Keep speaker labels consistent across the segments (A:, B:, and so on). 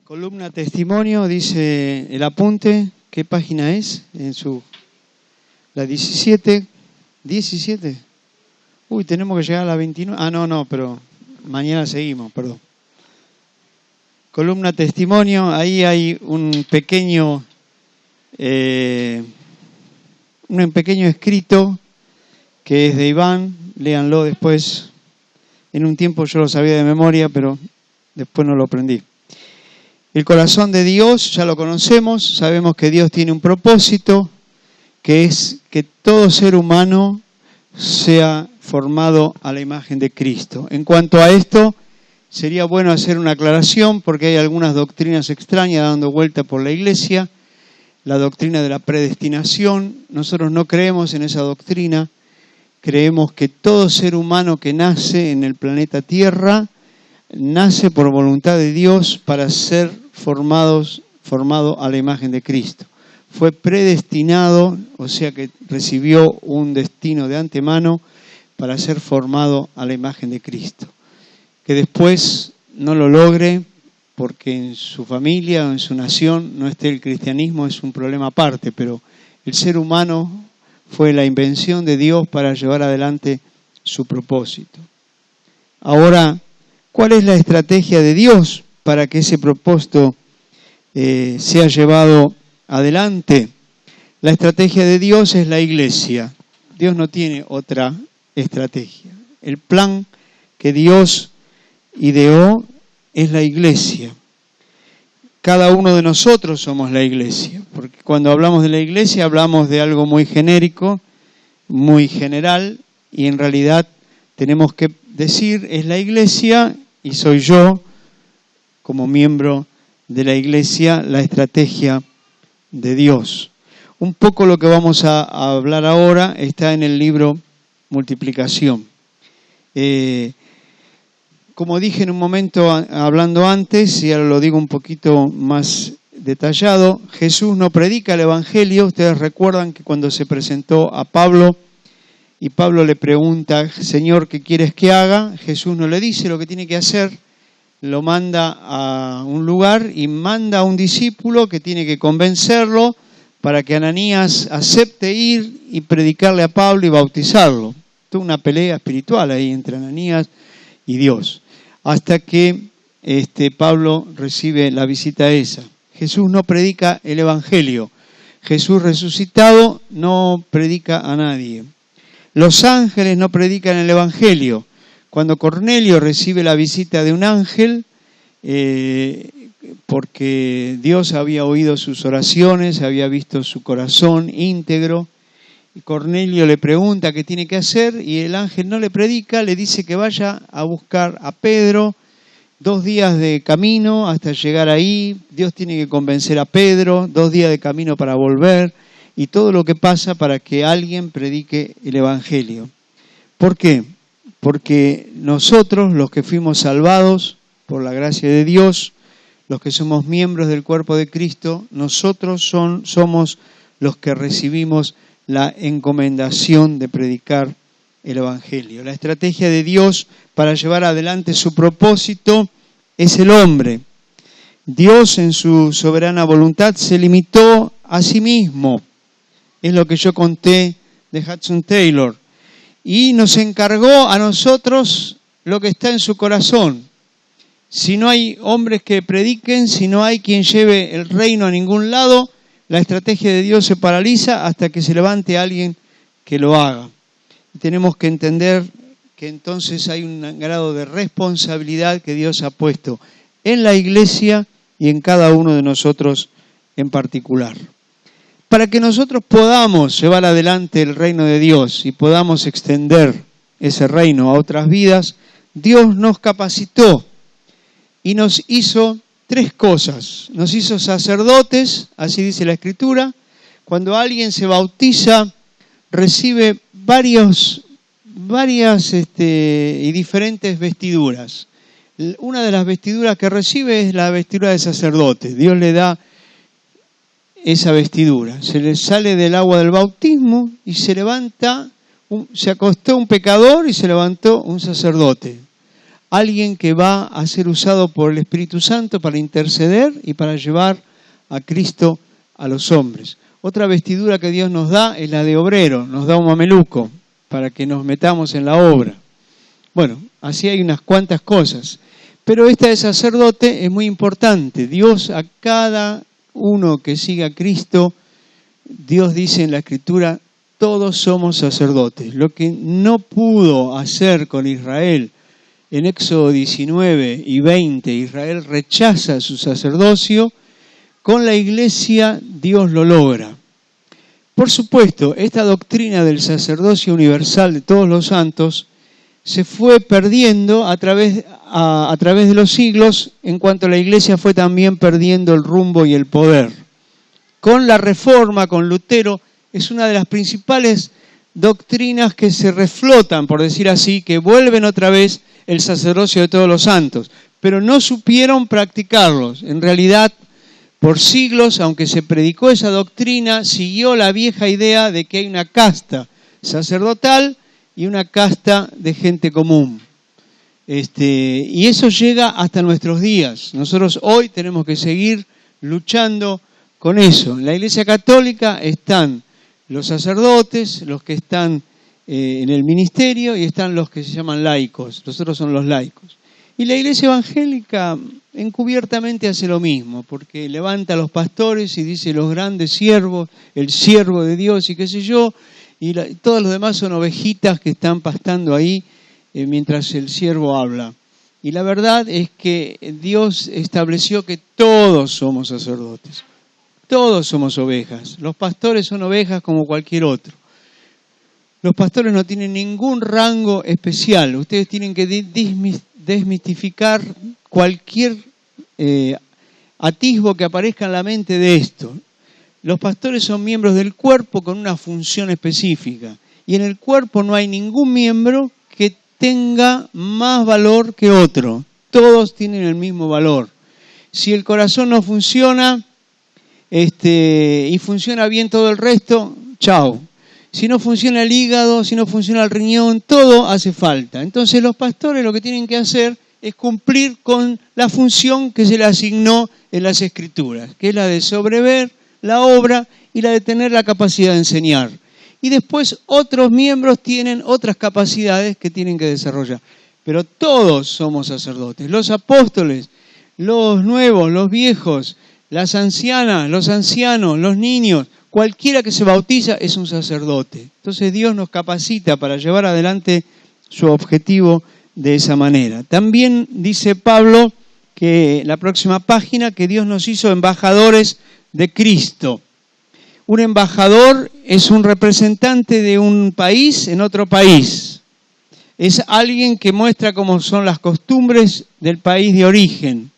A: Columna testimonio, dice el apunte. ¿Qué página es? La 17. ¿17? Uy, tenemos que llegar a la 29. Ah, no, pero mañana seguimos, perdón. Columna testimonio, ahí hay un pequeño escrito que es de Iván. Léanlo después. En un tiempo yo lo sabía de memoria, pero después no lo aprendí. El corazón de Dios, ya lo conocemos, sabemos que Dios tiene un propósito, que es que todo ser humano sea formado a la imagen de Cristo. En cuanto a esto, sería bueno hacer una aclaración, porque hay algunas doctrinas extrañas dando vuelta por la Iglesia. La doctrina de la predestinación, nosotros no creemos en esa doctrina. Creemos que todo ser humano que nace en el planeta Tierra nace por voluntad de Dios para ser formado a la imagen de Cristo. Fue predestinado, o sea que recibió un destino de antemano para ser formado a la imagen de Cristo. Que después no lo logre porque en su familia o en su nación no esté el cristianismo es un problema aparte, pero el ser humano fue la invención de Dios para llevar adelante su propósito. Ahora, ¿cuál es la estrategia de Dios para que ese propósito sea llevado adelante? La estrategia de Dios es la Iglesia. Dios no tiene otra estrategia. El plan que Dios ideó es la Iglesia. Cada uno de nosotros somos la Iglesia, porque cuando hablamos de la Iglesia hablamos de algo muy genérico, muy general, y en realidad tenemos que decir es la Iglesia y soy yo, como miembro de la Iglesia, la estrategia de Dios. Un poco lo que vamos a hablar ahora está en el libro Multiplicación. Como dije en un momento hablando antes, y ahora lo digo un poquito más detallado, Jesús no predica el Evangelio. Ustedes recuerdan que cuando se presentó a Pablo, y Pablo le pregunta, Señor, ¿qué quieres que haga? Jesús no le dice lo que tiene que hacer, lo manda a un lugar y manda a un discípulo que tiene que convencerlo para que Ananías acepte ir y predicarle a Pablo y bautizarlo. Tuvo una pelea espiritual ahí entre Ananías y Dios, hasta que Pablo recibe la visita esa. Jesús no predica el Evangelio. Jesús resucitado no predica a nadie. Los ángeles no predican el Evangelio. Cuando Cornelio recibe la visita de un ángel, porque Dios había oído sus oraciones, había visto su corazón íntegro, y Cornelio le pregunta qué tiene que hacer y el ángel no le predica, le dice que vaya a buscar a Pedro, 2 días de camino hasta llegar ahí, Dios tiene que convencer a Pedro, 2 días de camino para volver, y todo lo que pasa para que alguien predique el Evangelio. ¿Por qué? Porque nosotros, los que fuimos salvados por la gracia de Dios, los que somos miembros del cuerpo de Cristo, nosotros somos los que recibimos la encomendación de predicar el Evangelio. La estrategia de Dios para llevar adelante su propósito es el hombre. Dios en su soberana voluntad se limitó a sí mismo. Es lo que yo conté de Hudson Taylor. Y nos encargó a nosotros lo que está en su corazón. Si no hay hombres que prediquen, si no hay quien lleve el reino a ningún lado, la estrategia de Dios se paraliza hasta que se levante alguien que lo haga. Y tenemos que entender que entonces hay un grado de responsabilidad que Dios ha puesto en la Iglesia y en cada uno de nosotros en particular. Para que nosotros podamos llevar adelante el reino de Dios y podamos extender ese reino a otras vidas, Dios nos capacitó y nos hizo 3 cosas. Nos hizo sacerdotes, así dice la Escritura. Cuando alguien se bautiza, recibe varias y diferentes vestiduras. Una de las vestiduras que recibe es la vestidura de sacerdote. Dios le da esa vestidura. Se le sale del agua del bautismo y se acostó un pecador y se levantó un sacerdote. alguien que va a ser usado por el Espíritu Santo para interceder y para llevar a Cristo a los hombres. Otra vestidura que Dios nos da es la de obrero, nos da un mameluco para que nos metamos en la obra. Bueno, así hay unas cuantas cosas. Pero esta de sacerdote es muy importante. Dios a cada uno que siga a Cristo, Dios dice en la Escritura, todos somos sacerdotes. Lo que no pudo hacer con Israel en Éxodo 19 y 20, Israel rechaza su sacerdocio, con la Iglesia Dios lo logra. Por supuesto, esta doctrina del sacerdocio universal de todos los santos se fue perdiendo a través de los siglos, en cuanto la Iglesia fue también perdiendo el rumbo y el poder. Con la Reforma, con Lutero, es una de las principales doctrinas que se reflotan, por decir así, que vuelven otra vez el sacerdocio de todos los santos, pero no supieron practicarlos. En realidad, por siglos, aunque se predicó esa doctrina, siguió la vieja idea de que hay una casta sacerdotal y una casta de gente común. Y eso llega hasta nuestros días. Nosotros hoy tenemos que seguir luchando con eso. En la Iglesia Católica están los sacerdotes, los que están en el ministerio, y están los que se llaman laicos. Los otros son los laicos. Y la Iglesia Evangélica encubiertamente hace lo mismo, porque levanta a los pastores y dice los grandes siervos, el siervo de Dios y qué sé yo, y todos los demás son ovejitas que están pastando ahí mientras el siervo habla. Y la verdad es que Dios estableció que todos somos sacerdotes, todos somos ovejas. Los pastores son ovejas como cualquier otro. Los pastores no tienen ningún rango especial. Ustedes tienen que desmistificar cualquier atisbo que aparezca en la mente de esto. Los pastores son miembros del cuerpo con una función específica. Y en el cuerpo no hay ningún miembro que tenga más valor que otro. Todos tienen el mismo valor. Si el corazón no funciona y funciona bien todo el resto, chao. Si no funciona el hígado, si no funciona el riñón, todo hace falta. Entonces los pastores lo que tienen que hacer es cumplir con la función que se le asignó en las Escrituras, que es la de sobrever la obra y la de tener la capacidad de enseñar. Y después otros miembros tienen otras capacidades que tienen que desarrollar. Pero todos somos sacerdotes. Los apóstoles, los nuevos, los viejos, las ancianas, los ancianos, los niños, cualquiera que se bautiza es un sacerdote. Entonces Dios nos capacita para llevar adelante su objetivo de esa manera. También dice Pablo, que la próxima página, que Dios nos hizo embajadores de Cristo. Un embajador es un representante de un país en otro país. Es alguien que muestra cómo son las costumbres del país de origen.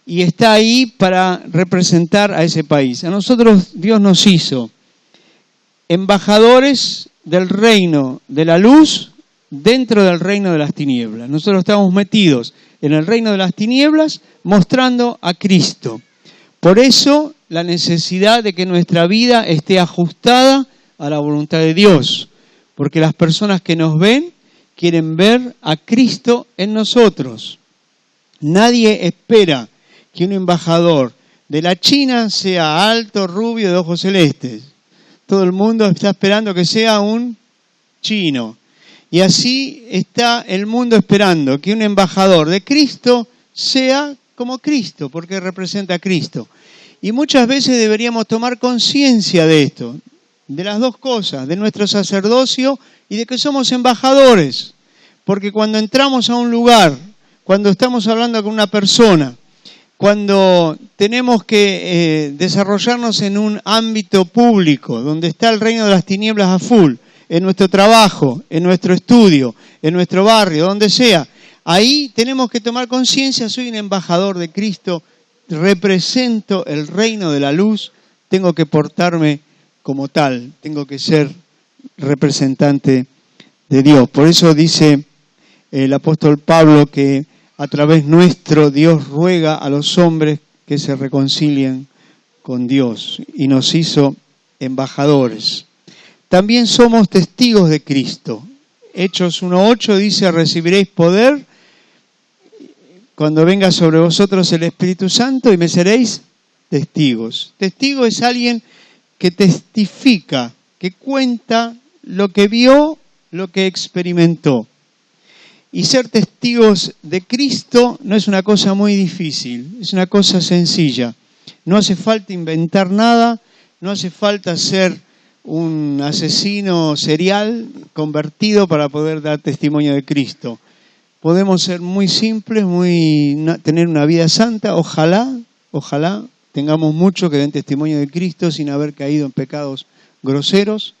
A: Y está ahí para representar a ese país. A nosotros Dios nos hizo embajadores del reino de la luz dentro del reino de las tinieblas. Nosotros estamos metidos en el reino de las tinieblas mostrando a Cristo. Por eso la necesidad de que nuestra vida esté ajustada a la voluntad de Dios. Porque las personas que nos ven quieren ver a Cristo en nosotros. Nadie espera que un embajador de la China sea alto, rubio, de ojos celestes. Todo el mundo está esperando que sea un chino. Y así está el mundo esperando que un embajador de Cristo sea como Cristo, porque representa a Cristo. Y muchas veces deberíamos tomar conciencia de esto, de las dos cosas, de nuestro sacerdocio y de que somos embajadores. Porque cuando entramos a un lugar, cuando estamos hablando con una persona, cuando tenemos que desarrollarnos en un ámbito público, donde está el reino de las tinieblas a full, en nuestro trabajo, en nuestro estudio, en nuestro barrio, donde sea, ahí tenemos que tomar conciencia, soy un embajador de Cristo, represento el reino de la luz, tengo que portarme como tal, tengo que ser representante de Dios. Por eso dice el apóstol Pablo que a través nuestro Dios ruega a los hombres que se reconcilien con Dios y nos hizo embajadores. También somos testigos de Cristo. Hechos 1:8 dice, recibiréis poder cuando venga sobre vosotros el Espíritu Santo y me seréis testigos. Testigo es alguien que testifica, que cuenta lo que vio, lo que experimentó. Y ser testigos de Cristo no es una cosa muy difícil, es una cosa sencilla. No hace falta inventar nada, no hace falta ser un asesino serial convertido para poder dar testimonio de Cristo. Podemos ser muy simples, tener una vida santa. Ojalá tengamos muchos que den testimonio de Cristo sin haber caído en pecados groseros.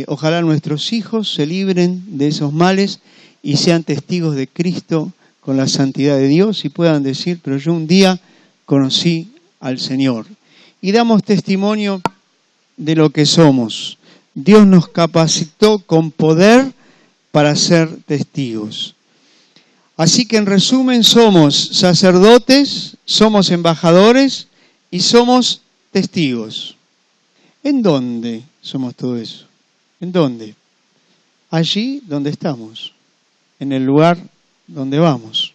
A: Ojalá nuestros hijos se libren de esos males y sean testigos de Cristo con la santidad de Dios y puedan decir, pero yo un día conocí al Señor. Y damos testimonio de lo que somos. Dios nos capacitó con poder para ser testigos. Así que en resumen somos sacerdotes, somos embajadores y somos testigos. ¿En dónde somos todo eso? ¿En dónde? Allí donde estamos, en el lugar donde vamos.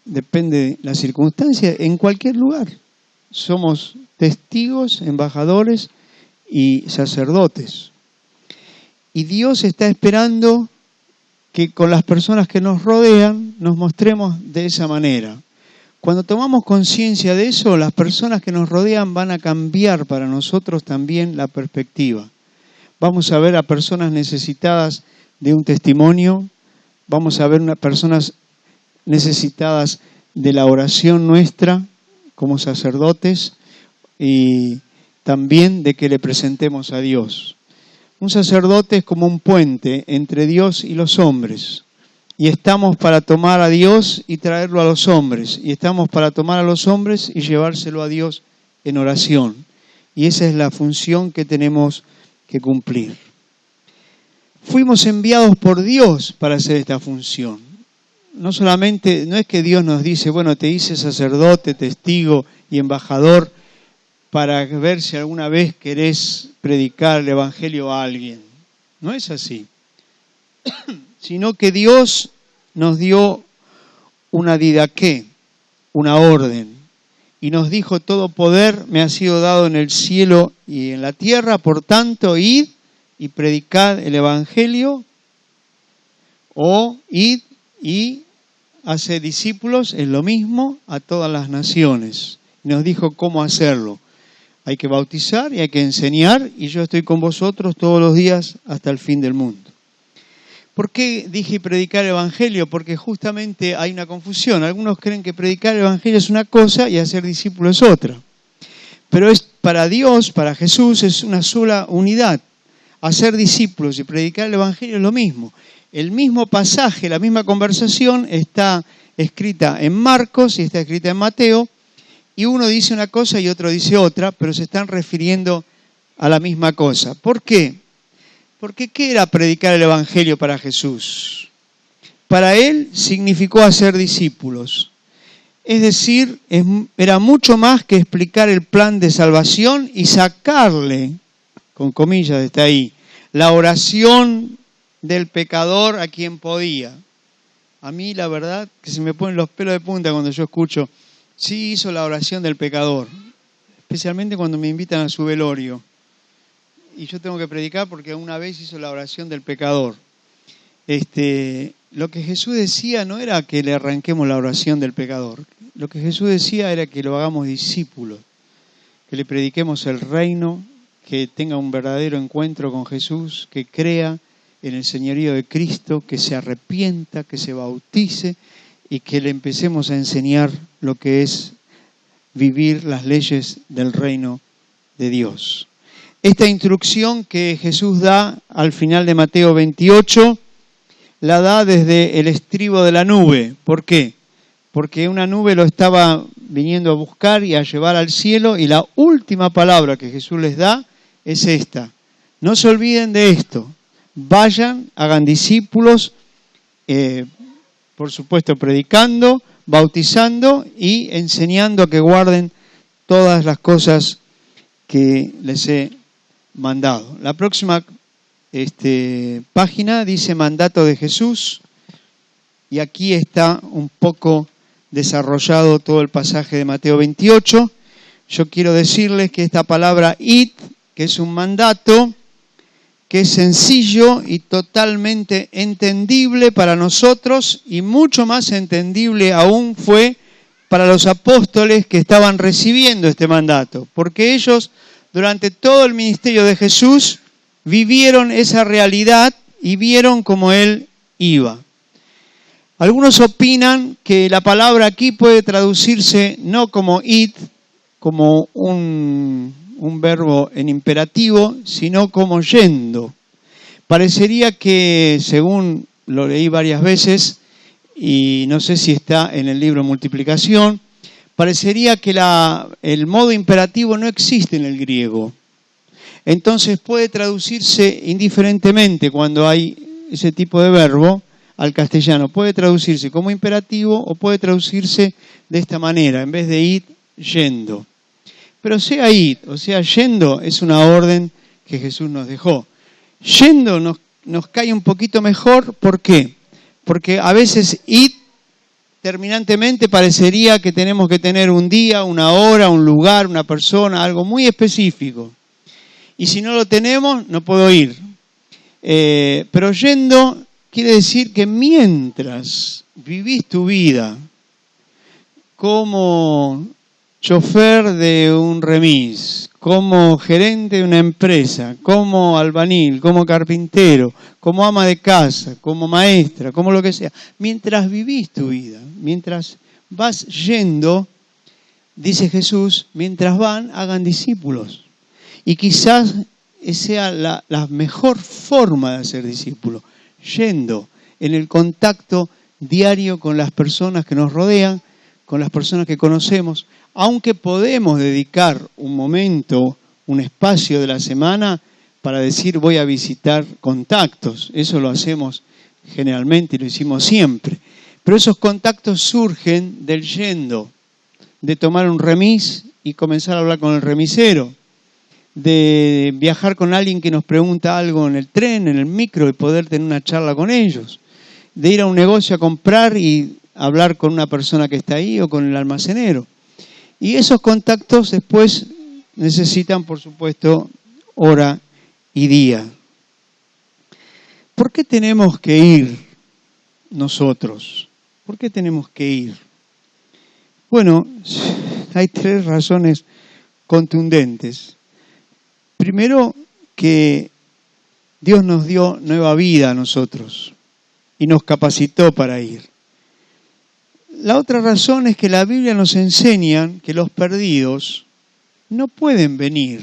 A: Depende de la circunstancia, en cualquier lugar. Somos testigos, embajadores y sacerdotes. Y Dios está esperando que con las personas que nos rodean nos mostremos de esa manera. Cuando tomamos conciencia de eso, las personas que nos rodean van a cambiar para nosotros también la perspectiva. Vamos a ver a personas necesitadas de un testimonio, vamos a ver a personas necesitadas de la oración nuestra como sacerdotes y también de que le presentemos a Dios. Un sacerdote es como un puente entre Dios y los hombres. Y estamos para tomar a Dios y traerlo a los hombres. Y estamos para tomar a los hombres y llevárselo a Dios en oración. Y esa es la función que tenemos que cumplir. Fuimos enviados por Dios para hacer esta función. No es que Dios nos dice, bueno, te hice sacerdote, testigo y embajador para ver si alguna vez querés predicar el Evangelio a alguien. No es así. Sino que Dios nos dio una didaqué, una orden, y nos dijo, todo poder me ha sido dado en el cielo y en la tierra, por tanto, id y predicad el Evangelio, o id y haced discípulos, es lo mismo, a todas las naciones. Y nos dijo cómo hacerlo. Hay que bautizar y hay que enseñar, y yo estoy con vosotros todos los días hasta el fin del mundo. ¿Por qué dije predicar el Evangelio? Porque justamente hay una confusión. Algunos creen que predicar el Evangelio es una cosa y hacer discípulos es otra. Pero es para Dios, para Jesús, es una sola unidad. Hacer discípulos y predicar el Evangelio es lo mismo. El mismo pasaje, la misma conversación está escrita en Marcos y está escrita en Mateo. Y uno dice una cosa y otro dice otra, pero se están refiriendo a la misma cosa. ¿Por qué? Porque ¿qué era predicar el Evangelio para Jesús? Para él significó hacer discípulos. Es decir, era mucho más que explicar el plan de salvación y sacarle, con comillas está ahí, la oración del pecador a quien podía. A mí la verdad que se me ponen los pelos de punta cuando yo escucho, sí hizo la oración del pecador, especialmente cuando me invitan a su velorio. Y yo tengo que predicar porque una vez hizo la oración del pecador. Lo que Jesús decía no era que le arranquemos la oración del pecador. Lo que Jesús decía era que lo hagamos discípulos, que le prediquemos el reino, que tenga un verdadero encuentro con Jesús, que crea en el señorío de Cristo, que se arrepienta, que se bautice y que le empecemos a enseñar lo que es vivir las leyes del reino de Dios. Esta instrucción que Jesús da al final de Mateo 28, la da desde el estribo de la nube. ¿Por qué? Porque una nube lo estaba viniendo a buscar y a llevar al cielo, y la última palabra que Jesús les da es esta: no se olviden de esto, vayan, hagan discípulos, por supuesto predicando, bautizando y enseñando a que guarden todas las cosas que les he mandado. La próxima página dice mandato de Jesús. y aquí está un poco desarrollado todo el pasaje de Mateo 28. Yo quiero decirles que esta palabra id, que es un mandato, que es sencillo y totalmente entendible para nosotros, y mucho más entendible aún fue para los apóstoles que estaban recibiendo este mandato, porque ellos durante todo el ministerio de Jesús vivieron esa realidad y vieron cómo Él iba. Algunos opinan que la palabra aquí puede traducirse no como id, como un verbo en imperativo, sino como yendo. Parecería que, según lo leí varias veces, y no sé si está en el libro Multiplicación, parecería que el modo imperativo no existe en el griego. Entonces puede traducirse indiferentemente cuando hay ese tipo de verbo al castellano. Puede traducirse como imperativo o puede traducirse de esta manera, en vez de id, yendo. Pero sea id o sea yendo, es una orden que Jesús nos dejó. Yendo nos cae un poquito mejor, ¿por qué? Porque a veces id terminantemente parecería que tenemos que tener un día, una hora, un lugar, una persona, algo muy específico. Y si no lo tenemos, no puedo ir. Pero yendo quiere decir que mientras vivís tu vida como chofer de un remis, como gerente de una empresa, como albañil, como carpintero, como ama de casa, como maestra, como lo que sea, mientras vivís tu vida, mientras vas yendo, dice Jesús, mientras van, hagan discípulos. Y quizás sea la mejor forma de hacer discípulos, yendo en el contacto diario con las personas que nos rodean, con las personas que conocemos, aunque podemos dedicar un momento, un espacio de la semana para decir voy a visitar contactos. Eso lo hacemos generalmente y lo hicimos siempre. Pero esos contactos surgen del yendo, de tomar un remis y comenzar a hablar con el remisero, de viajar con alguien que nos pregunta algo en el tren, en el micro y poder tener una charla con ellos, de ir a un negocio a comprar y hablar con una persona que está ahí o con el almacenero. Y esos contactos después necesitan, por supuesto, hora y día. ¿Por qué tenemos que ir nosotros? ¿Por qué tenemos que ir? Bueno, hay 3 razones contundentes. Primero, que Dios nos dio nueva vida a nosotros y nos capacitó para ir. La otra razón es que la Biblia nos enseña que los perdidos no pueden venir.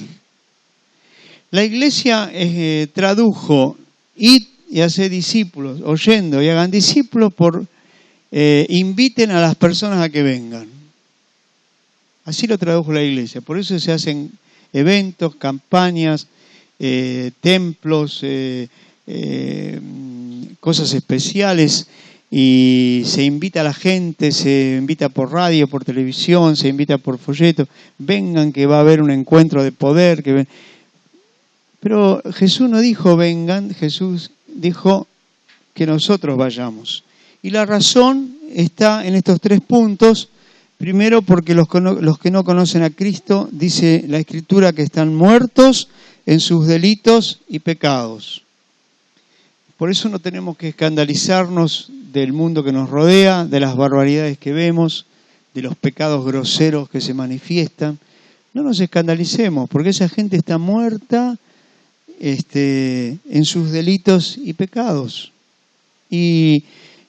A: La Iglesia tradujo id y hacer discípulos, oyendo y hagan discípulos por inviten a las personas a que vengan. Así lo tradujo la Iglesia. Por eso se hacen eventos, campañas, templos, cosas especiales. Y se invita a la gente, se invita por radio, por televisión, se invita por folleto. Vengan que va a haber un encuentro de poder. Pero Jesús no dijo vengan, Jesús dijo que nosotros vayamos. Y la razón está en estos 3 puntos. Primero, porque los que no conocen a Cristo, dice la Escritura, que están muertos en sus delitos y pecados. Por eso no tenemos que escandalizarnos del mundo que nos rodea, de las barbaridades que vemos, de los pecados groseros que se manifiestan. No nos escandalicemos, porque esa gente está muerta en sus delitos y pecados. Y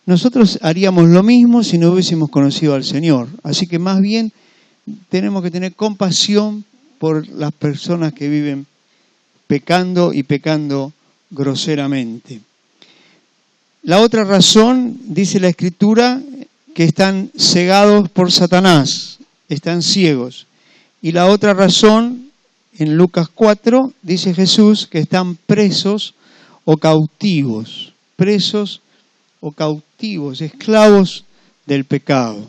A: nosotros haríamos lo mismo si no hubiésemos conocido al Señor. Así que más bien tenemos que tener compasión por las personas que viven pecando y pecando groseramente. La otra razón, dice la Escritura, que están cegados por Satanás, están ciegos. Y la otra razón, en Lucas 4, dice Jesús, que están presos o cautivos, esclavos del pecado.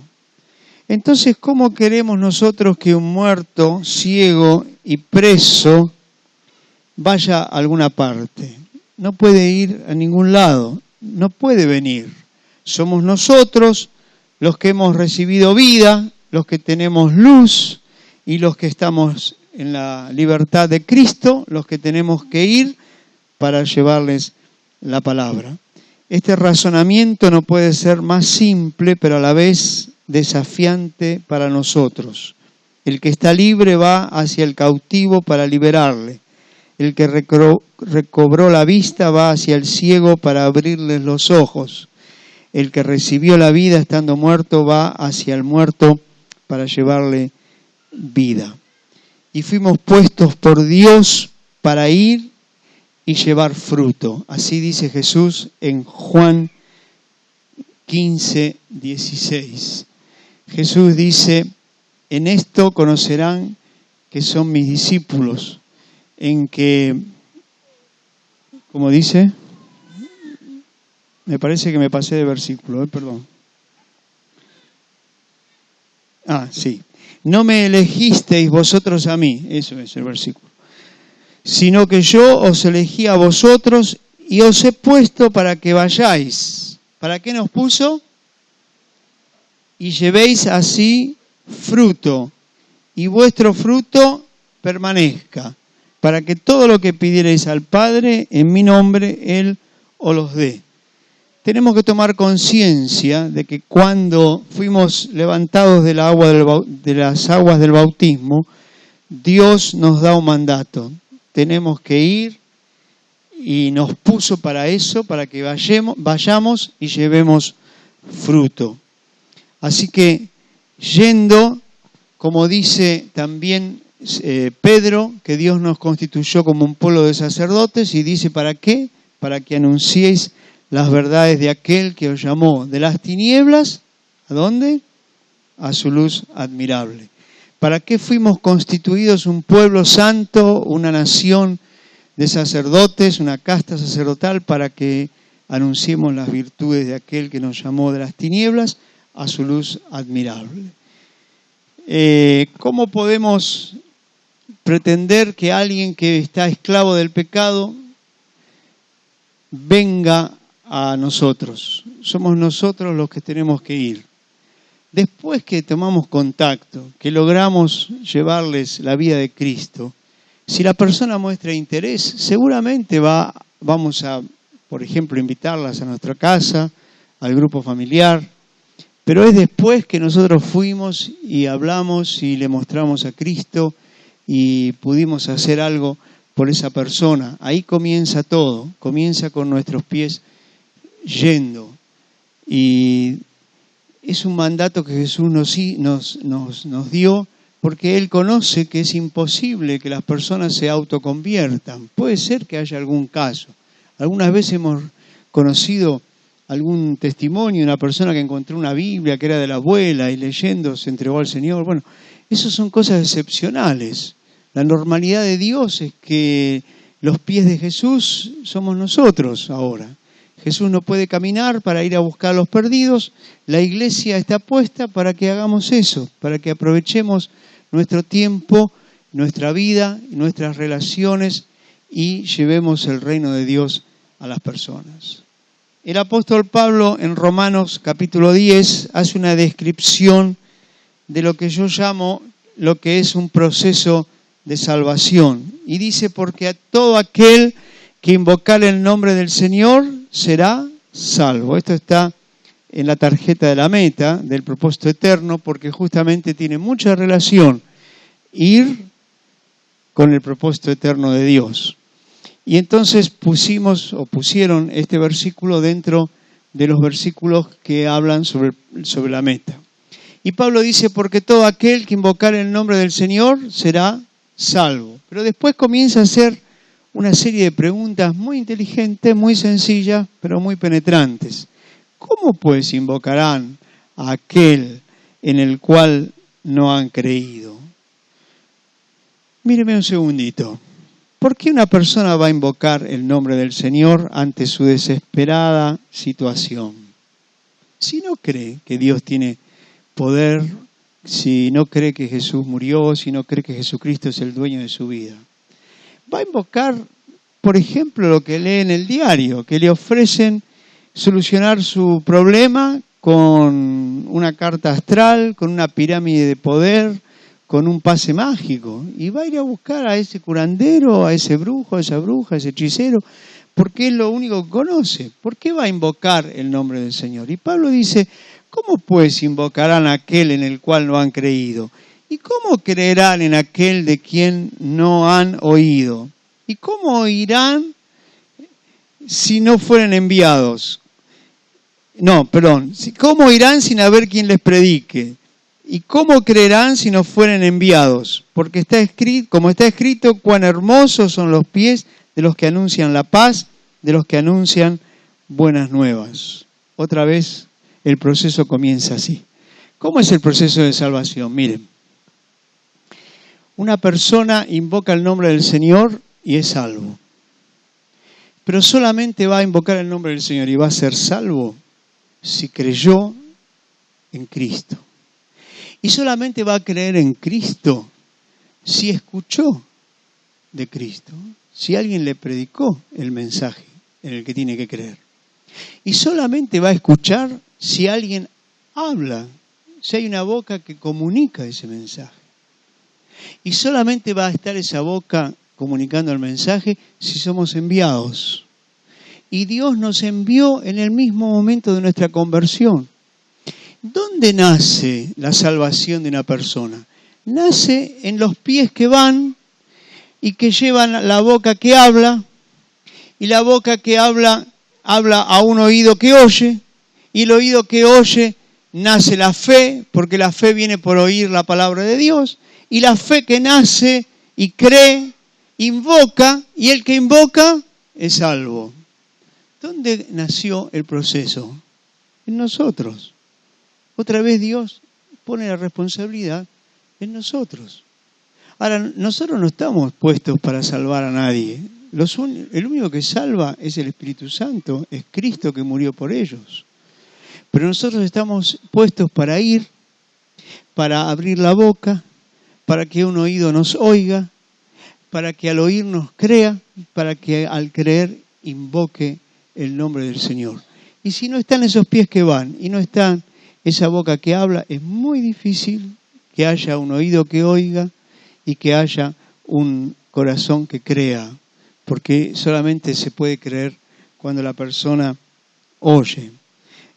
A: Entonces, ¿cómo queremos nosotros que un muerto, ciego y preso vaya a alguna parte? No puede ir a ningún lado. No puede venir. Somos nosotros los que hemos recibido vida, los que tenemos luz y los que estamos en la libertad de Cristo, los que tenemos que ir para llevarles la palabra. Este razonamiento no puede ser más simple, pero a la vez desafiante para nosotros. El que está libre va hacia el cautivo para liberarle. El que recobró la vista va hacia el ciego para abrirles los ojos. El que recibió la vida estando muerto va hacia el muerto para llevarle vida. Y fuimos puestos por Dios para ir y llevar fruto. Así dice Jesús en Juan 15, 16. Jesús dice, en esto conocerán que son mis discípulos, en que, como dice, me parece que me pasé de versículo, perdón. Sí. No me elegisteis vosotros a mí, eso es el versículo, sino que yo os elegí a vosotros y os he puesto para que vayáis. ¿Para qué nos puso? Y llevéis así fruto, y vuestro fruto permanezca, para que todo lo que pidierais al Padre en mi nombre, Él os los dé. Tenemos que tomar conciencia de que cuando fuimos levantados de las aguas del bautismo, Dios nos da un mandato. Tenemos que ir y nos puso para eso, para que vayamos y llevemos fruto. Así que yendo, como dice también Pedro, que Dios nos constituyó como un pueblo de sacerdotes, y dice, ¿para qué? Para que anunciéis las verdades de aquel que os llamó de las tinieblas, ¿a dónde? A su luz admirable. ¿Para qué fuimos constituidos un pueblo santo, una nación de sacerdotes, una casta sacerdotal? Para que anunciemos las virtudes de aquel que nos llamó de las tinieblas a su luz admirable. ¿Cómo podemos pretender que alguien que está esclavo del pecado venga a nosotros? Somos nosotros los que tenemos que ir. Después que tomamos contacto, que logramos llevarles la vida de Cristo, si la persona muestra interés, seguramente vamos a, por ejemplo, invitarlas a nuestra casa, al grupo familiar, pero es después que nosotros fuimos y hablamos y le mostramos a Cristo y pudimos hacer algo por esa persona. Ahí comienza todo, comienza con nuestros pies yendo. Y es un mandato que Jesús nos dio, porque Él conoce que es imposible que las personas se autoconviertan. Puede ser que haya algún caso. Algunas veces hemos conocido algún testimonio de una persona que encontró una Biblia que era de la abuela y leyendo se entregó al Señor. Bueno, esas son cosas excepcionales. La normalidad de Dios es que los pies de Jesús somos nosotros ahora. Jesús no puede caminar para ir a buscar a los perdidos. La iglesia está puesta para que hagamos eso, para que aprovechemos nuestro tiempo, nuestra vida, nuestras relaciones y llevemos el reino de Dios a las personas. El apóstol Pablo en Romanos capítulo 10 hace una descripción de lo que yo llamo lo que es un proceso de salvación. Y dice, porque a todo aquel que invocar el nombre del Señor será salvo. Esto está en la tarjeta de la meta del propósito eterno, porque justamente tiene mucha relación ir con el propósito eterno de Dios. Y entonces pusieron este versículo dentro de los versículos que hablan sobre la meta. Y Pablo dice, porque todo aquel que invocar el nombre del Señor será salvo. Pero después comienza a hacer una serie de preguntas muy inteligentes, muy sencillas, pero muy penetrantes. ¿Cómo pues invocarán a aquel en el cual no han creído? Míreme un segundito. ¿Por qué una persona va a invocar el nombre del Señor ante su desesperada situación? Si no cree que Dios tiene poder, si no cree que Jesús murió, si no cree que Jesucristo es el dueño de su vida. Va a invocar, por ejemplo, lo que lee en el diario, que le ofrecen solucionar su problema con una carta astral, con una pirámide de poder, con un pase mágico. Y va a ir a buscar a ese curandero, a ese brujo, a esa bruja, a ese hechicero, porque es lo único que conoce. ¿Por qué va a invocar el nombre del Señor? Y Pablo dice, ¿cómo pues invocarán a aquel en el cual no han creído? ¿Y cómo creerán en aquel de quien no han oído? ¿Y cómo oirán si no fueren enviados? ¿Cómo irán sin haber quien les predique? ¿Y cómo creerán si no fueren enviados? Porque está escrito, como está escrito, cuán hermosos son los pies de los que anuncian la paz, de los que anuncian buenas nuevas. Otra vez el proceso comienza así. ¿Cómo es el proceso de salvación? Miren, una persona invoca el nombre del Señor y es salvo. Pero solamente va a invocar el nombre del Señor y va a ser salvo si creyó en Cristo. Y solamente va a creer en Cristo si escuchó de Cristo, si alguien le predicó el mensaje en el que tiene que creer. Y solamente va a escuchar si alguien habla, si hay una boca que comunica ese mensaje. Y solamente va a estar esa boca comunicando el mensaje si somos enviados. Y Dios nos envió en el mismo momento de nuestra conversión. ¿Dónde nace la salvación de una persona? Nace en los pies que van y que llevan la boca que habla, y la boca que habla a un oído que oye, y el oído que oye nace la fe, porque la fe viene por oír la palabra de Dios, y la fe que nace y cree, invoca, y el que invoca es salvo. ¿Dónde nació el proceso? En nosotros. Otra vez Dios pone la responsabilidad en nosotros. Ahora, nosotros no estamos puestos para salvar a nadie. El único que salva es el Espíritu Santo, es Cristo que murió por ellos. Pero nosotros estamos puestos para ir, para abrir la boca, para que un oído nos oiga, para que al oír nos crea, para que al creer invoque el nombre del Señor. Y si no están esos pies que van y no están esa boca que habla, es muy difícil que haya un oído que oiga y que haya un corazón que crea, porque solamente se puede creer cuando la persona oye.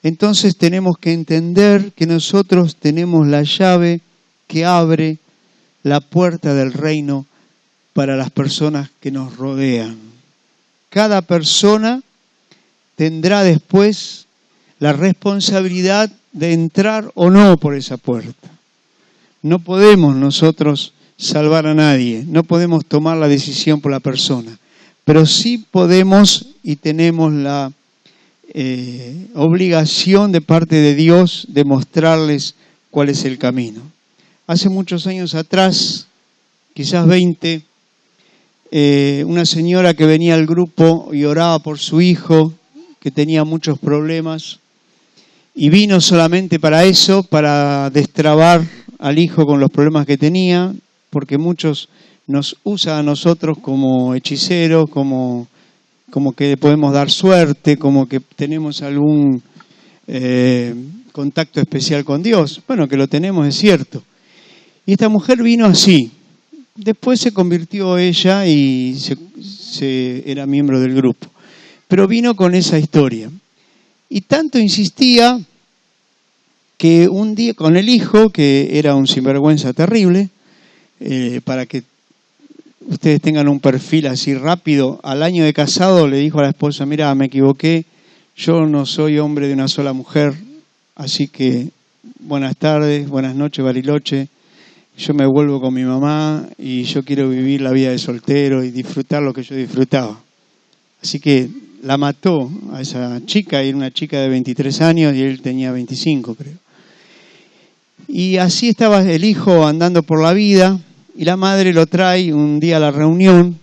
A: Entonces tenemos que entender que nosotros tenemos la llave que abre la puerta del reino para las personas que nos rodean. Cada persona tendrá después la responsabilidad de entrar o no por esa puerta. No podemos nosotros salvar a nadie, no podemos tomar la decisión por la persona, pero sí podemos y tenemos la obligación de parte de Dios de mostrarles cuál es el camino. Hace muchos años atrás, quizás 20, una señora que venía al grupo y oraba por su hijo, que tenía muchos problemas, y vino solamente para eso, para destrabar al hijo con los problemas que tenía, porque muchos nos usan a nosotros como hechiceros, como que podemos dar suerte, como que tenemos algún contacto especial con Dios. Bueno, que lo tenemos, es cierto. Y esta mujer vino así. Después se convirtió ella y era miembro del grupo. Pero vino con esa historia. Y tanto insistía que un día con el hijo, que era un sinvergüenza terrible, para que ustedes tengan un perfil así rápido, al año de casado le dijo a la esposa, mira, me equivoqué, yo no soy hombre de una sola mujer, así que buenas tardes, buenas noches, Bariloche, yo me vuelvo con mi mamá y yo quiero vivir la vida de soltero y disfrutar lo que yo disfrutaba. Así que la mató a esa chica, era una chica de 23 años y él tenía 25, creo. Y así estaba el hijo andando por la vida y la madre lo trae un día a la reunión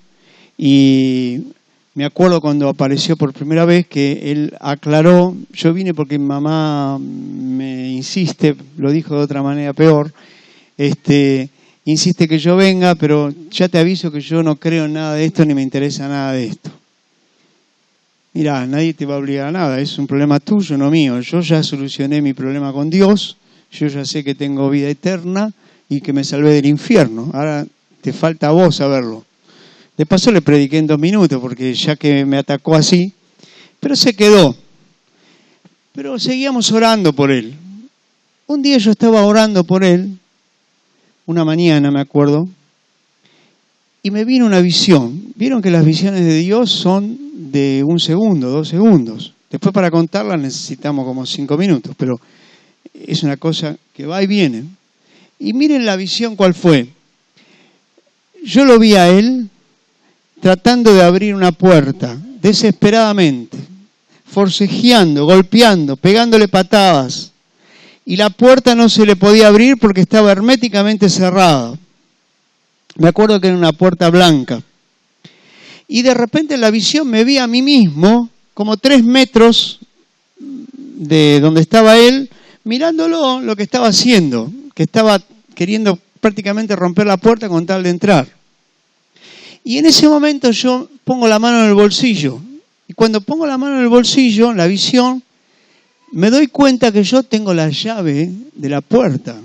A: y me acuerdo cuando apareció por primera vez que él aclaró, yo vine porque mi mamá me insiste, lo dijo de otra manera peor, insiste que yo venga, pero ya te aviso que yo no creo en nada de esto ni me interesa nada de esto. mirá, nadie te va a obligar a nada, es un problema tuyo, no mío. Yo ya solucioné mi problema con Dios, yo ya sé que tengo vida eterna y que me salvé del infierno. Ahora te falta a vos saberlo. De paso le prediqué en 2 minutos, porque ya que me atacó así, pero se quedó. Pero seguíamos orando por él. Un día yo estaba orando por él, una mañana me acuerdo, y me vino una visión. Vieron que las visiones de Dios son de 1 segundo, 2 segundos. Después para contarlas necesitamos como 5 minutos, pero es una cosa que va y viene. Y miren la visión cuál fue. Yo lo vi a él tratando de abrir una puerta, desesperadamente, forcejeando, golpeando, pegándole patadas. Y la puerta no se le podía abrir porque estaba herméticamente cerrada. Me acuerdo que era una puerta blanca. Y de repente en la visión me vi a mí mismo, como 3 metros de donde estaba él, mirándolo lo que estaba haciendo, que estaba queriendo prácticamente romper la puerta con tal de entrar. Y en ese momento yo pongo la mano en el bolsillo. Y cuando pongo la mano en el bolsillo, en la visión, me doy cuenta que yo tengo la llave de la puerta.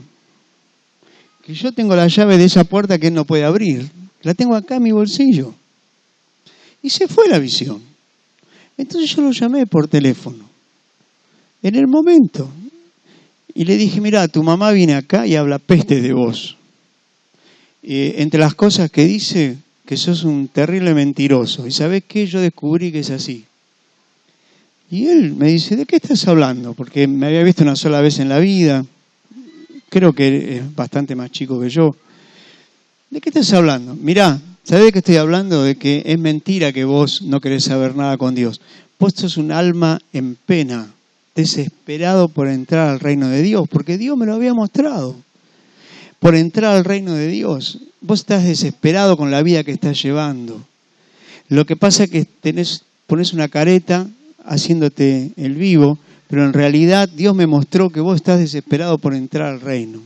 A: Que yo tengo la llave de esa puerta que él no puede abrir. La tengo acá en mi bolsillo. Y se fue la visión. Entonces yo lo llamé por teléfono. En el momento. Y le dije, mirá, tu mamá viene acá y habla peste de vos. Entre las cosas que dice, que sos un terrible mentiroso. ¿Y sabés qué? Yo descubrí que es así. Y él me dice, ¿de qué estás hablando? Porque me había visto una sola vez en la vida. Creo que es bastante más chico que yo. ¿De qué estás hablando? Mirá, ¿sabés de qué estoy hablando? De que es mentira que vos no querés saber nada con Dios. Vos sos un alma en pena, desesperado por entrar al reino de Dios, porque Dios me lo había mostrado. Por entrar al reino de Dios. Vos estás desesperado con la vida que estás llevando. Lo que pasa es que pones una careta haciéndote el vivo, pero en realidad Dios me mostró que vos estás desesperado por entrar al reino.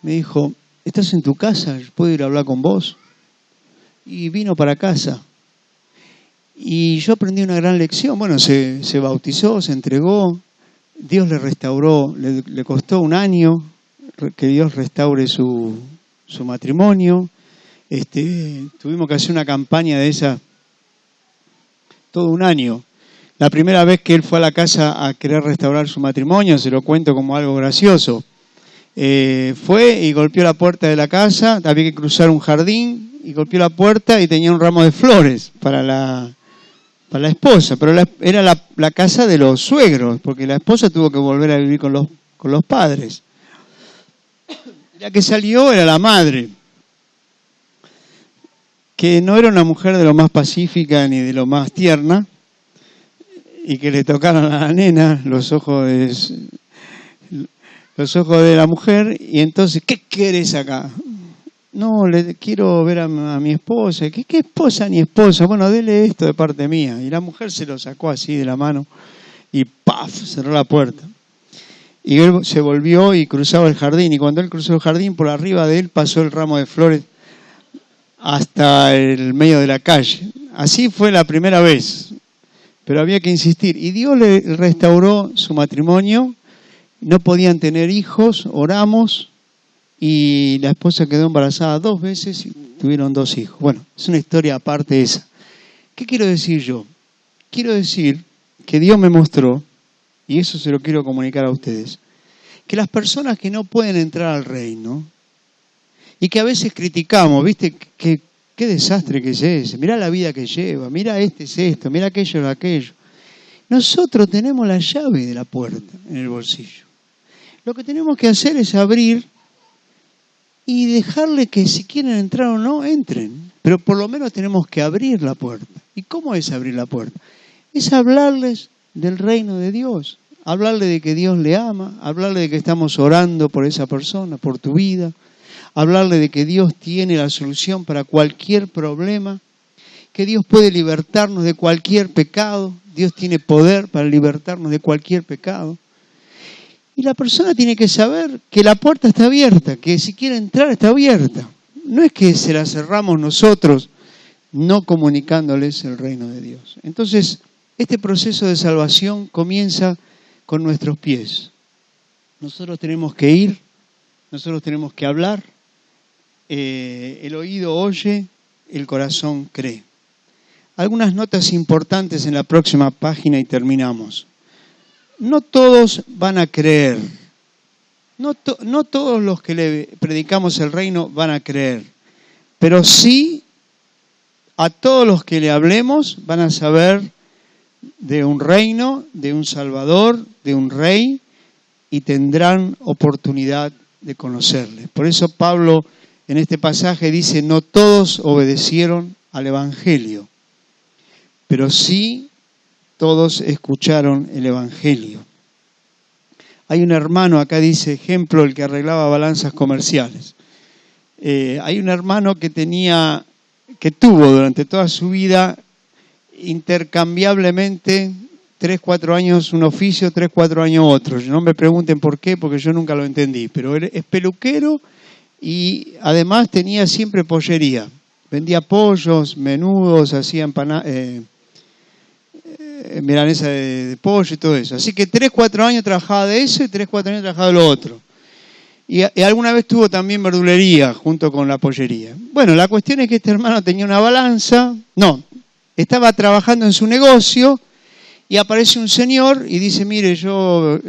A: Me dijo, ¿estás en tu casa? ¿Puedo ir a hablar con vos? Y vino para casa. Y yo aprendí una gran lección. Bueno, se bautizó, se entregó. Dios le restauró, le costó 1 año que Dios restaure su matrimonio. Tuvimos que hacer una campaña de esa todo 1 año. La primera vez que él fue a la casa a querer restaurar su matrimonio, se lo cuento como algo gracioso, fue y golpeó la puerta de la casa, había que cruzar un jardín, y golpeó la puerta y tenía un ramo de flores para la esposa, pero era la casa de los suegros, porque la esposa tuvo que volver a vivir con los padres. La que salió era la madre, que no era una mujer de lo más pacífica ni de lo más tierna, y que le tocaron a la nena los ojos de la mujer, y entonces, ¿qué querés acá? No, quiero ver a mi esposa. ¿Qué esposa ni esposa? Bueno, dele esto de parte mía. Y la mujer se lo sacó así de la mano y ¡paf! Cerró la puerta. Y él se volvió y cruzaba el jardín, y cuando él cruzó el jardín, por arriba de él pasó el ramo de flores hasta el medio de la calle. Así fue la primera vez, pero había que insistir. Y Dios le restauró su matrimonio, no podían tener hijos, oramos, y la esposa quedó embarazada 2 veces y tuvieron 2 hijos. Bueno, es una historia aparte esa. ¿Qué quiero decir yo? Quiero decir que Dios me mostró, y eso se lo quiero comunicar a ustedes, que las personas que no pueden entrar al reino, y que a veces criticamos, ¿viste? Qué desastre que es ese, mirá la vida que lleva, mirá este es esto, mirá aquello es aquello. Nosotros tenemos la llave de la puerta en el bolsillo. Lo que tenemos que hacer es abrir y dejarle que si quieren entrar o no, entren. Pero por lo menos tenemos que abrir la puerta. ¿Y cómo es abrir la puerta? Es hablarles del reino de Dios, hablarle de que Dios le ama, hablarle de que estamos orando por esa persona, por tu vida, hablarle de que Dios tiene la solución para cualquier problema, que Dios puede libertarnos de cualquier pecado, Dios tiene poder para libertarnos de cualquier pecado. Y la persona tiene que saber que la puerta está abierta, que si quiere entrar está abierta. No es que se la cerramos nosotros no comunicándoles el reino de Dios. Entonces, este proceso de salvación comienza con nuestros pies. Nosotros tenemos que ir, nosotros tenemos que hablar, el oído oye, el corazón cree. Algunas notas importantes en la próxima página y terminamos. No todos van a creer. No todos los que le predicamos el reino van a creer. Pero sí, a todos los que le hablemos van a saber de un reino, de un Salvador, de un Rey, y tendrán oportunidad de conocerle. Por eso Pablo en este pasaje dice, no todos obedecieron al Evangelio, pero sí todos escucharon el Evangelio. Hay un hermano, acá dice, ejemplo, el que arreglaba balanzas comerciales. Hay un hermano que tuvo durante toda su vida intercambiablemente 3-4 años un oficio, 3-4 años otro. No me pregunten por qué, porque yo nunca lo entendí. Pero él es peluquero y además tenía siempre pollería. Vendía pollos, menudos, hacía milanesa de pollo y todo eso. Así que 3-4 años trabajaba de eso y 3-4 años trabajaba de lo otro. Y alguna vez tuvo también verdulería junto con la pollería. Bueno, la cuestión es que este hermano tenía una balanza. No, estaba trabajando en su negocio y aparece un señor y dice, mire, yo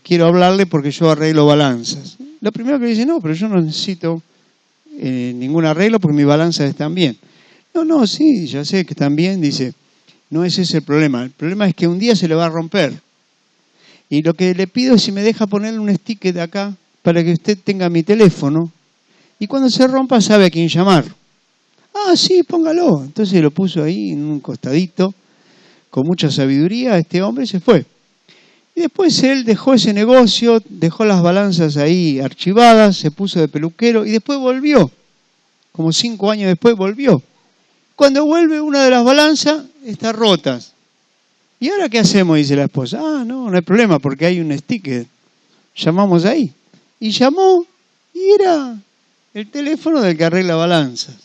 A: quiero hablarle porque yo arreglo balanzas. Lo primero que dice, no, pero yo no necesito ningún arreglo porque mis balanzas están bien. No, sí, ya sé que están bien, dice. No es ese el problema. El problema es que un día se le va a romper. Y lo que le pido es si me deja ponerle un sticker de acá para que usted tenga mi teléfono. Y cuando se rompa sabe a quién llamar. Ah, sí, póngalo. Entonces lo puso ahí en un costadito. Con mucha sabiduría, este hombre se fue. Y después él dejó ese negocio, dejó las balanzas ahí archivadas, se puso de peluquero y después volvió. Como 5 años después volvió. Cuando vuelve, una de las balanzas está rota. ¿Y ahora qué hacemos? Dice la esposa. Ah, no hay problema porque hay un sticker. Llamamos ahí. Y llamó y era el teléfono del que arregla balanzas.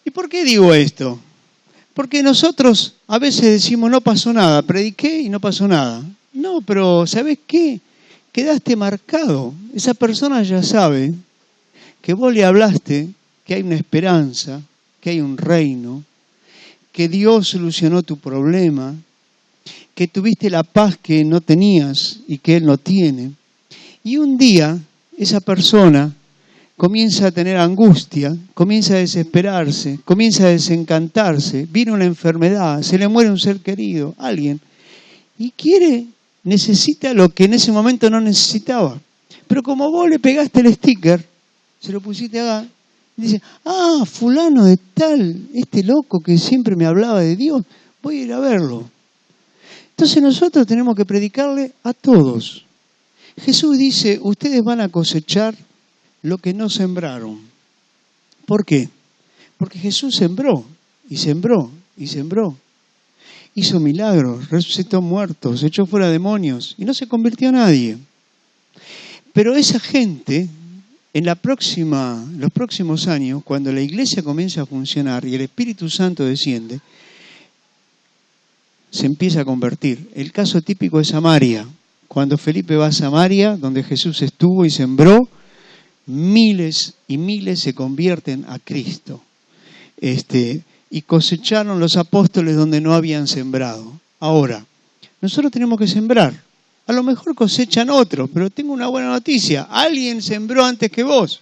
A: ¿Y por qué digo esto? Porque nosotros a veces decimos no pasó nada, prediqué y no pasó nada. No, pero ¿sabés qué? Quedaste marcado. Esa persona ya sabe que vos le hablaste, que hay una esperanza, que hay un reino, que Dios solucionó tu problema, que tuviste la paz que no tenías y que Él no tiene. Y un día esa persona comienza a tener angustia, comienza a desesperarse, comienza a desencantarse, viene una enfermedad, se le muere un ser querido, alguien, y necesita lo que en ese momento no necesitaba. Pero como vos le pegaste el sticker, se lo pusiste acá, y dice, ah, fulano de tal, este loco que siempre me hablaba de Dios, voy a ir a verlo. Entonces nosotros tenemos que predicarle a todos. Jesús dice, ustedes van a cosechar lo que no sembraron. ¿Por qué? Porque Jesús sembró, y sembró, y sembró. Hizo milagros, resucitó muertos, echó fuera demonios, y no se convirtió a nadie. Pero esa gente, en los próximos años, cuando la iglesia comienza a funcionar y el Espíritu Santo desciende, se empieza a convertir. El caso típico es Samaria. Cuando Felipe va a Samaria, donde Jesús estuvo y sembró, miles y miles se convierten a Cristo. Y cosecharon los apóstoles donde no habían sembrado. Ahora, nosotros tenemos que sembrar. A lo mejor cosechan otros, pero tengo una buena noticia. Alguien sembró antes que vos.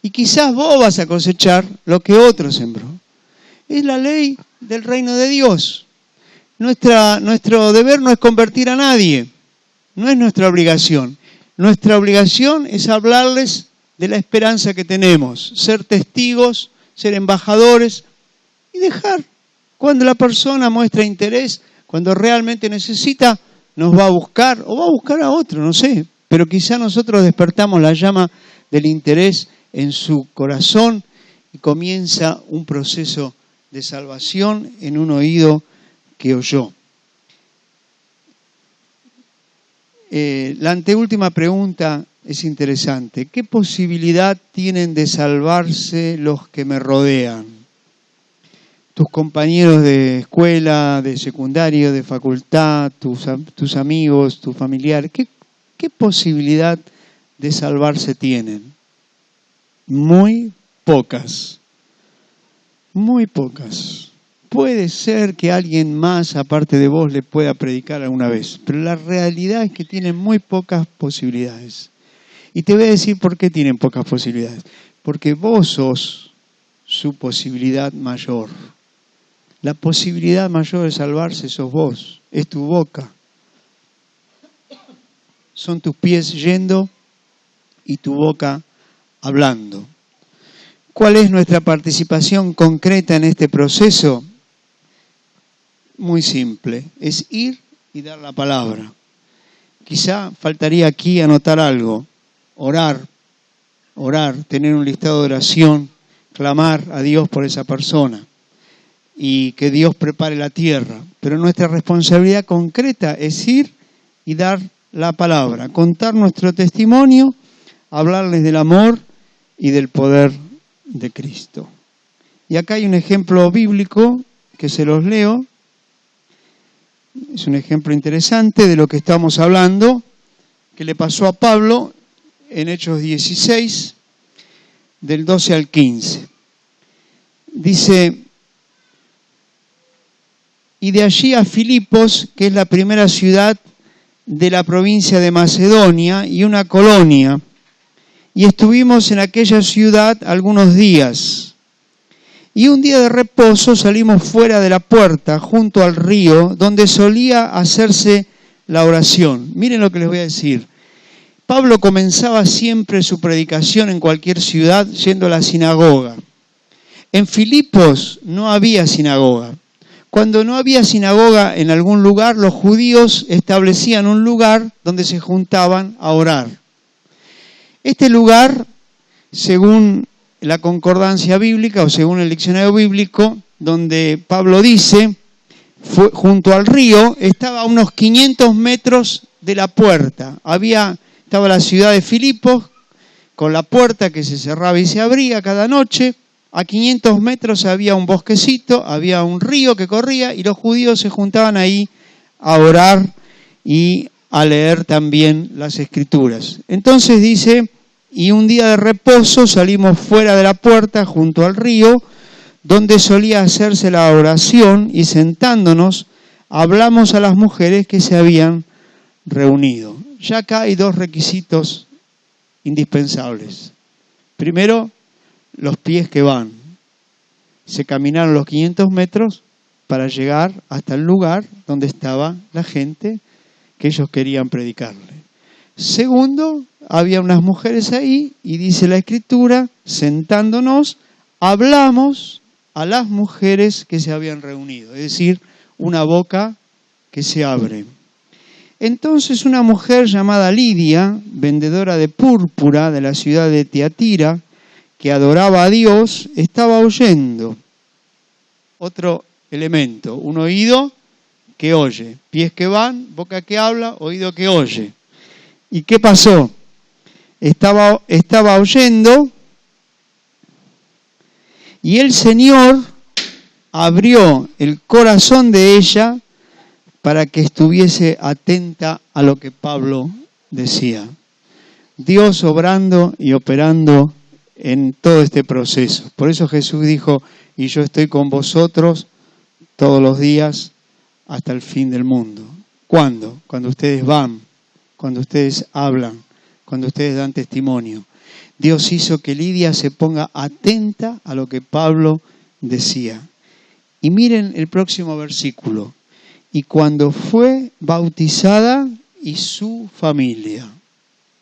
A: Y quizás vos vas a cosechar lo que otro sembró. Es la ley del reino de Dios. Nuestro deber no es convertir a nadie. No es nuestra obligación. Nuestra obligación es hablarles de la esperanza que tenemos. Ser testigos, ser embajadores y dejar. Cuando la persona muestra interés, cuando realmente necesita, nos va a buscar o va a buscar a otro, no sé. Pero quizá nosotros despertamos la llama del interés en su corazón y comienza un proceso de salvación en un oído que oyó. La anteúltima pregunta es interesante. ¿Qué posibilidad tienen de salvarse los que me rodean? tus compañeros de escuela, de secundario, de facultad, tus amigos, tus familiares, ¿qué posibilidad de salvarse tienen? Muy pocas. Muy pocas. Puede ser que alguien más, aparte de vos, le pueda predicar alguna vez, pero la realidad es que tienen muy pocas posibilidades. Y te voy a decir por qué tienen pocas posibilidades. Porque vos sos su posibilidad mayor. La posibilidad mayor de salvarse sos vos, es tu boca. Son tus pies yendo y tu boca hablando. ¿Cuál es nuestra participación concreta en este proceso? Muy simple, es ir y dar la palabra. Quizá faltaría aquí anotar algo, orar, tener un listado de oración, clamar a Dios por esa persona y que Dios prepare la tierra. Pero nuestra responsabilidad concreta es ir y dar la palabra, contar nuestro testimonio, hablarles del amor y del poder de Cristo. Y acá hay un ejemplo bíblico que se los leo. Es un ejemplo interesante de lo que estamos hablando, que le pasó a Pablo en Hechos 16, del 12 al 15. Dice: y de allí a Filipos, que es la primera ciudad de la provincia de Macedonia y una colonia, y estuvimos en aquella ciudad algunos días. Y un día de reposo salimos fuera de la puerta, junto al río, donde solía hacerse la oración. Miren lo que les voy a decir. Pablo comenzaba siempre su predicación en cualquier ciudad yendo a la sinagoga. En Filipos no había sinagoga. Cuando no había sinagoga en algún lugar, los judíos establecían un lugar donde se juntaban a orar. Este lugar, según la concordancia bíblica o según el diccionario bíblico, donde Pablo dice, junto al río, estaba a unos 500 metros de la puerta. Estaba la ciudad de Filipos con la puerta que se cerraba y se abría cada noche. A 500 metros había un bosquecito, había un río que corría y los judíos se juntaban ahí a orar y a leer también las Escrituras. Entonces dice: y un día de reposo salimos fuera de la puerta junto al río, donde solía hacerse la oración, y sentándonos hablamos a las mujeres que se habían reunido. Ya acá hay dos requisitos indispensables. Primero, los pies que van. Se caminaron los 500 metros para llegar hasta el lugar donde estaba la gente que ellos querían predicarle. Segundo, había unas mujeres ahí y dice la Escritura, sentándonos, hablamos a las mujeres que se habían reunido. Es decir, una boca que se abre. Entonces una mujer llamada Lidia, vendedora de púrpura de la ciudad de Tiatira, que adoraba a Dios, estaba oyendo. Otro elemento, un oído que oye, pies que van, boca que habla, oído que oye. ¿Y qué pasó? Estaba oyendo y el Señor abrió el corazón de ella para que estuviese atenta a lo que Pablo decía. Dios obrando y operando en todo este proceso. Por eso Jesús dijo: y yo estoy con vosotros todos los días hasta el fin del mundo. ¿Cuándo? Cuando ustedes van, cuando ustedes hablan, cuando ustedes dan testimonio. Dios hizo que Lidia se ponga atenta a lo que Pablo decía. Y miren el próximo versículo. Y cuando fue bautizada y su familia.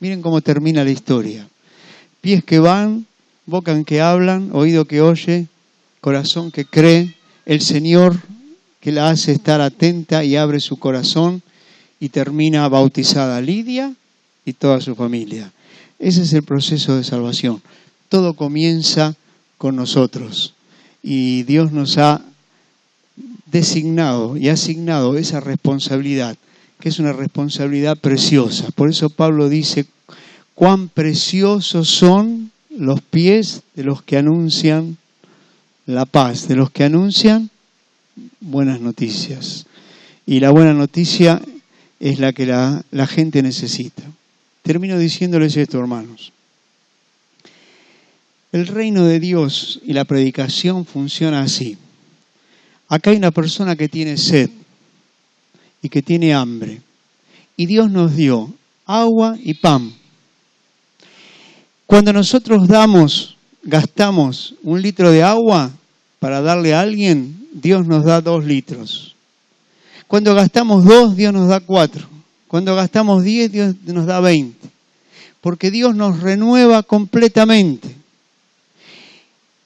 A: Miren cómo termina la historia. Pies que van, boca que hablan, oído que oye, corazón que cree, el Señor que la hace estar atenta y abre su corazón, y termina bautizada Lidia y toda su familia. Ese es el proceso de salvación. Todo comienza con nosotros y Dios nos ha designado y asignado esa responsabilidad, que es una responsabilidad preciosa. Por eso Pablo dice: cuán preciosos son los pies de los que anuncian la paz de los que anuncian buenas noticias. Y la buena noticia es la que la gente necesita. Termino diciéndoles esto, hermanos. El reino de Dios y la predicación funciona así. Acá hay una persona que tiene sed y que tiene hambre. Y Dios nos dio agua y pan. Cuando nosotros gastamos 1 litro de agua para darle a alguien, Dios nos da 2 litros. Cuando gastamos 2, Dios nos da 4. Cuando gastamos 10, Dios nos da 20. Porque Dios nos renueva completamente.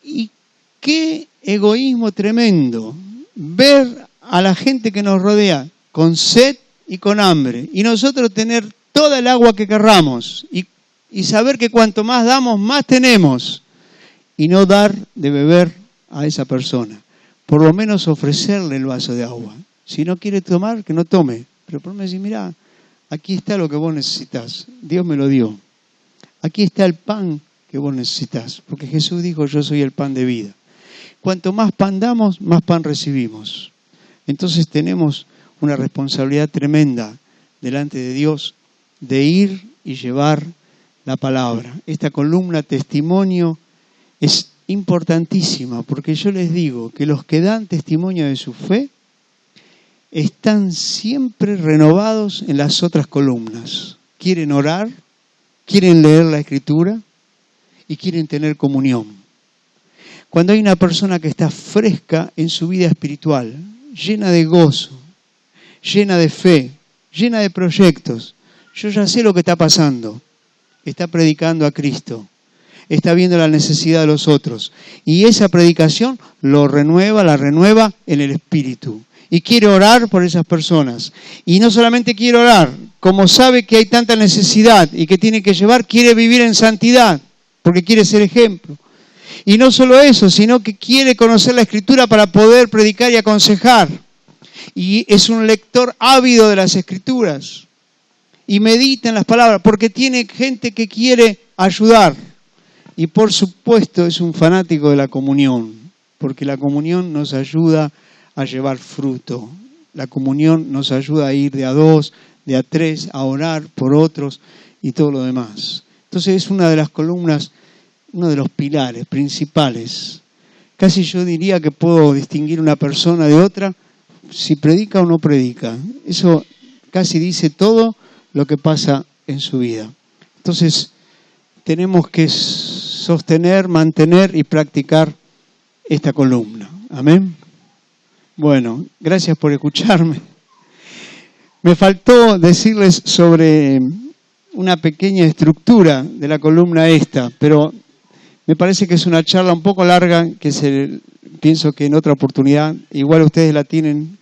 A: Y qué egoísmo tremendo ver a la gente que nos rodea con sed y con hambre. Y nosotros tener toda el agua que querramos. Y saber que cuanto más damos, más tenemos. Y no dar de beber a esa persona. Por lo menos ofrecerle el vaso de agua. Si no quiere tomar, que no tome. Pero por lo menos decir, mirá, aquí está lo que vos necesitas. Dios me lo dio. Aquí está el pan que vos necesitas. Porque Jesús dijo, yo soy el pan de vida. Cuanto más pan damos, más pan recibimos. Entonces tenemos una responsabilidad tremenda delante de Dios de ir y llevar la palabra. Esta columna testimonio es importantísima porque yo les digo que los que dan testimonio de su fe están siempre renovados en las otras columnas. Quieren orar, quieren leer la Escritura y quieren tener comunión. Cuando hay una persona que está fresca en su vida espiritual, llena de gozo, llena de fe, llena de proyectos, yo ya sé lo que está pasando. Está predicando a Cristo, está viendo la necesidad de los otros. Y esa predicación la renueva en el Espíritu. Y quiere orar por esas personas. Y no solamente quiere orar, como sabe que hay tanta necesidad y que tiene que llevar, quiere vivir en santidad, porque quiere ser ejemplo. Y no solo eso, sino que quiere conocer la Escritura para poder predicar y aconsejar. Y es un lector ávido de las Escrituras. Y medita en las palabras, porque tiene gente que quiere ayudar. Y por supuesto es un fanático de la comunión, porque la comunión nos ayuda a llevar fruto. La comunión nos ayuda a ir de a 2, de a 3, a orar por otros y todo lo demás. Entonces es una de las columnas, uno de los pilares principales. Casi yo diría que puedo distinguir una persona de otra si predica o no predica. Eso casi dice todo lo que pasa en su vida. Entonces, tenemos que sostener, mantener y practicar esta columna. Amén. Bueno, gracias por escucharme. Me faltó decirles sobre una pequeña estructura de la columna esta, pero me parece que es una charla un poco larga que pienso que en otra oportunidad, igual ustedes la tienen,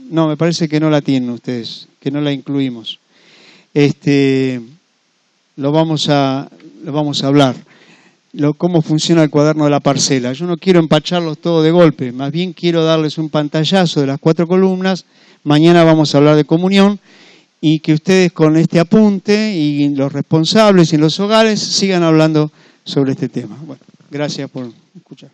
A: me parece que no la tienen ustedes, que no la incluimos. Lo vamos a hablar. Cómo funciona el cuaderno de la parcela. Yo no quiero empacharlos todo de golpe, más bien quiero darles un pantallazo de las 4 columnas. Mañana vamos a hablar de comunión y que ustedes con este apunte y los responsables y los hogares sigan hablando sobre este tema. Bueno, gracias por escuchar.